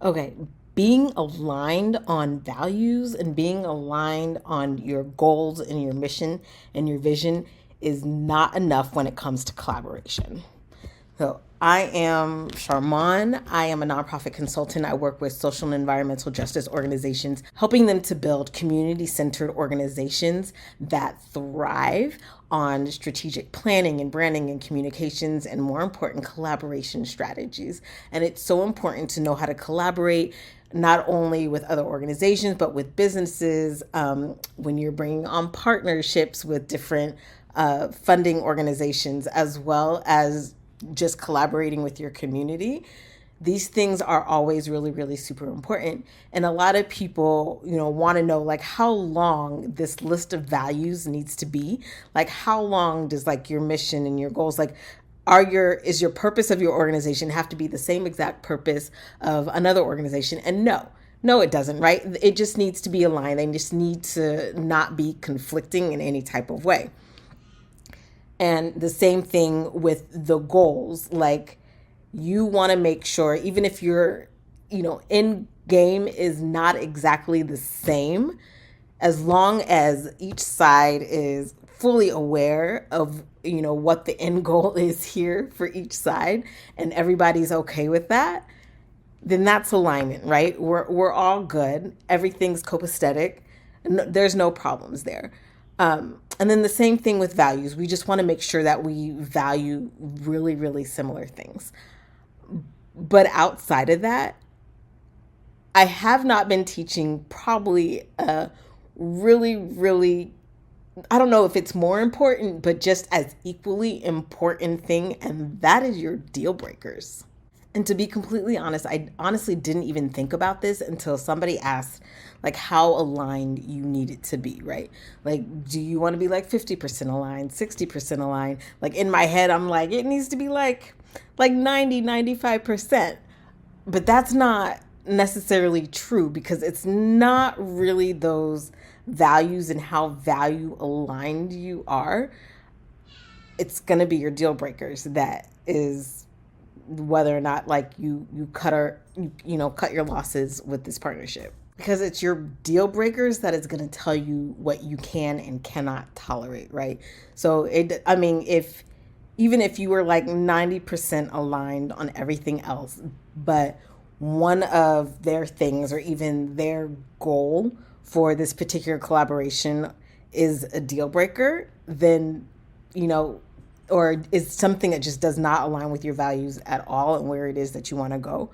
Okay, being aligned on values and being aligned on your goals and your mission and your vision is not enough when it comes to collaboration. So, I am Sharmon. I am a nonprofit consultant. I work with social and environmental justice organizations, helping them to build community centered organizations that thrive on strategic planning and branding and communications, and more important, collaboration strategies. And it's so important to know how to collaborate not only with other organizations, but with businesses, when you're bringing on partnerships with different funding organizations, as well as just collaborating with your community. These things are always really, really super important. And a lot of people, want to know like how long this list of values needs to be. Like how long does like your mission and your goals, like is your purpose of your organization have to be the same exact purpose of another organization? And no, it doesn't, right? It just needs to be aligned. They just need to not be conflicting in any type of way. And the same thing with the goals. Like you want to make sure, even if your, end game is not exactly the same, as long as each side is fully aware of, what the end goal is here for each side and everybody's okay with that, then that's alignment, right? We're all good. Everything's copacetic. There's no problems there. And then the same thing with values. We just want to make sure that we value really, really similar things. But outside of that, I have not been teaching probably a really, really, I don't know if it's more important, but just as equally important thing, and that is your deal breakers. And to be completely honest, I honestly didn't even think about this until somebody asked, like, how aligned you need it to be, right? Like, do you want to be like 50% aligned, 60% aligned? Like, in my head, I'm like, it needs to be like 90, 95%. But that's not necessarily true because it's not really those values and how value aligned you are. It's going to be your deal breakers that is whether or not like you cut your losses with this partnership, because it's your deal breakers that is going to tell you what you can and cannot tolerate, right? So if even if you were like 90% aligned on everything else, but one of their things or even their goal for this particular collaboration is a deal breaker, then or is something that just does not align with your values at all and where it is that you want to go,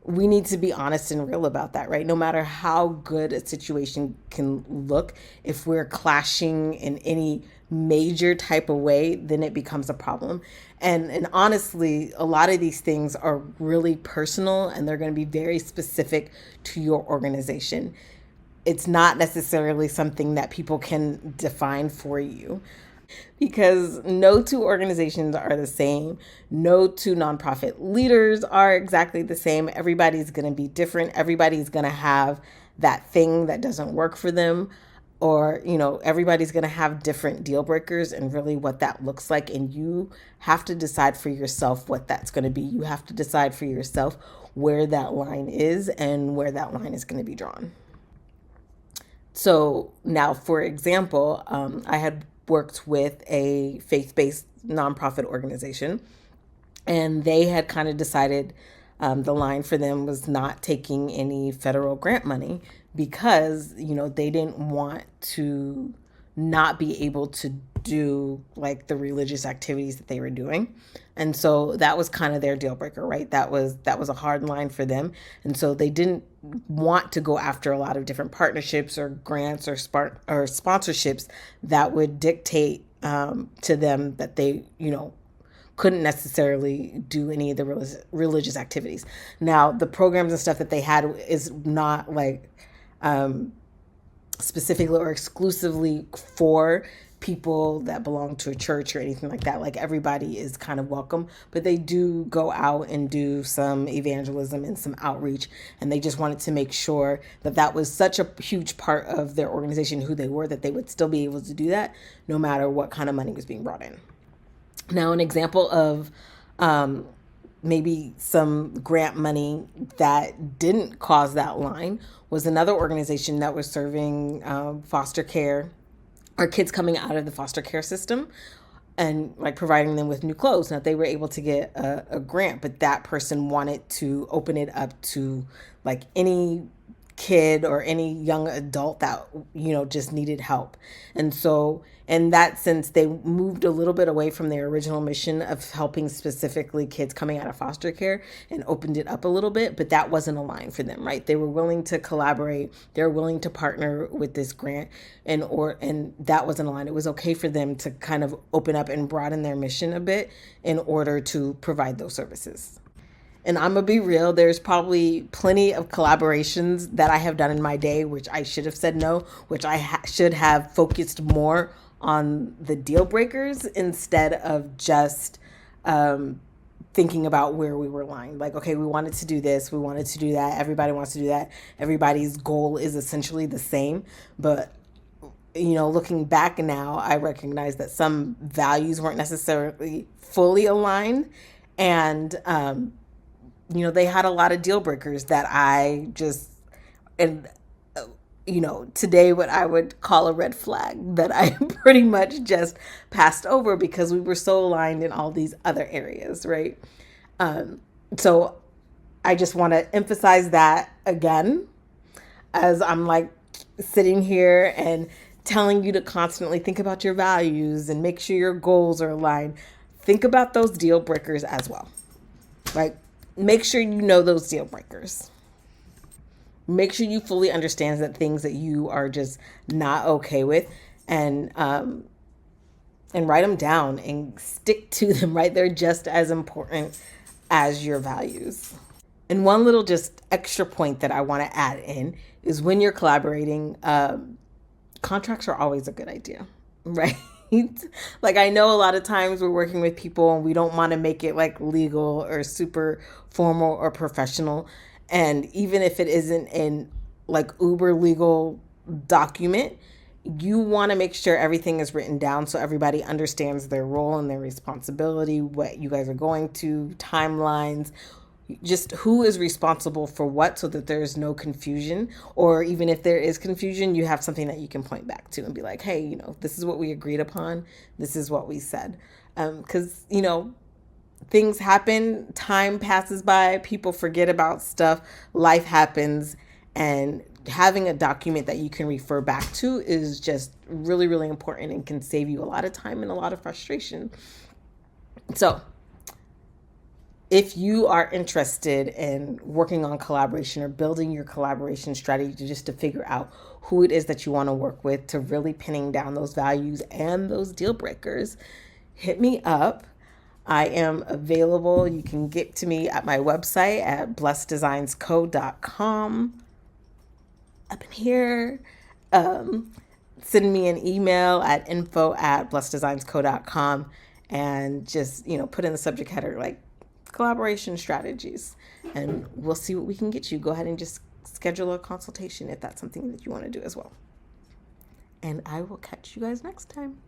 we need to be honest and real about that, right? No matter how good a situation can look, if we're clashing in any major type of way, then it becomes a problem. And honestly, a lot of these things are really personal and they're going to be very specific to your organization. It's not necessarily something that people can define for you, because no two organizations are the same. No two nonprofit leaders are exactly the same. Everybody's going to be different. Everybody's going to have that thing that doesn't work for them, or, everybody's going to have different deal breakers and really what that looks like. And you have to decide for yourself what that's going to be. You have to decide for yourself where that line is and where that line is going to be drawn. So now, for example, I had worked with a faith-based nonprofit organization, and they had kind of decided the line for them was not taking any federal grant money because, they didn't want to not be able to do like the religious activities that they were doing. And so that was kind of their deal breaker, right? That was a hard line for them. And so they didn't want to go after a lot of different partnerships or grants or sponsorships that would dictate to them that they, couldn't necessarily do any of the religious activities. Now, the programs and stuff that they had is not like specifically or exclusively for people that belong to a church or anything like that. Like everybody is kind of welcome, but they do go out and do some evangelism and some outreach. And they just wanted to make sure that that was such a huge part of their organization, who they were, that they would still be able to do that no matter what kind of money was being brought in. Now, an example of maybe some grant money that didn't cause that line was another organization that was serving foster care or kids coming out of the foster care system and like providing them with new clothes. Now they were able to get a grant, but that person wanted to open it up to like any kid or any young adult that just needed help. And so in that sense they moved a little bit away from their original mission of helping specifically kids coming out of foster care and opened it up a little bit, but that wasn't a line for them, right? They were willing to collaborate, they were willing to partner with this grant, and that wasn't a line. It was okay for them to kind of open up and broaden their mission a bit in order to provide those services. And I'm going to be real, there's probably plenty of collaborations that I have done in my day, which I should have said no, which I should have focused more on the deal breakers instead of just thinking about where we were lying. Like, okay, we wanted to do this, we wanted to do that, everybody wants to do that. Everybody's goal is essentially the same. But, looking back now, I recognize that some values weren't necessarily fully aligned. And, they had a lot of deal breakers that I just, and, today what I would call a red flag that I pretty much just passed over because we were so aligned in all these other areas, right? So I just want to emphasize that again, as I'm like sitting here and telling you to constantly think about your values and make sure your goals are aligned. Think about those deal breakers as well, right? Make sure you know those deal breakers. Make sure you fully understand that things that you are just not okay with, and write them down and stick to them, right? They're just as important as your values. And one little just extra point that I want to add in is when you're collaborating, contracts are always a good idea, right? Like, I know a lot of times we're working with people and we don't want to make it like legal or super formal or professional. And even if it isn't in like uber legal document, you want to make sure everything is written down so everybody understands their role and their responsibility, what you guys are going to, timelines, just who is responsible for what, so that there's no confusion. Or even if there is confusion, you have something that you can point back to and be like, hey, this is what we agreed upon. This is what we said. Because, things happen, time passes by, people forget about stuff, life happens, and having a document that you can refer back to is just really, really important and can save you a lot of time and a lot of frustration. So if you are interested in working on collaboration or building your collaboration strategy just to figure out who it is that you want to work with, to really pinning down those values and those deal breakers, hit me up. I am available. You can get to me at my website at blesseddesignsco.com. Up in here, send me an email at info@blesseddesignsco.com and just, put in the subject header like collaboration strategies, and we'll see what we can get you. Go ahead and just schedule a consultation if that's something that you want to do as well. And I will catch you guys next time.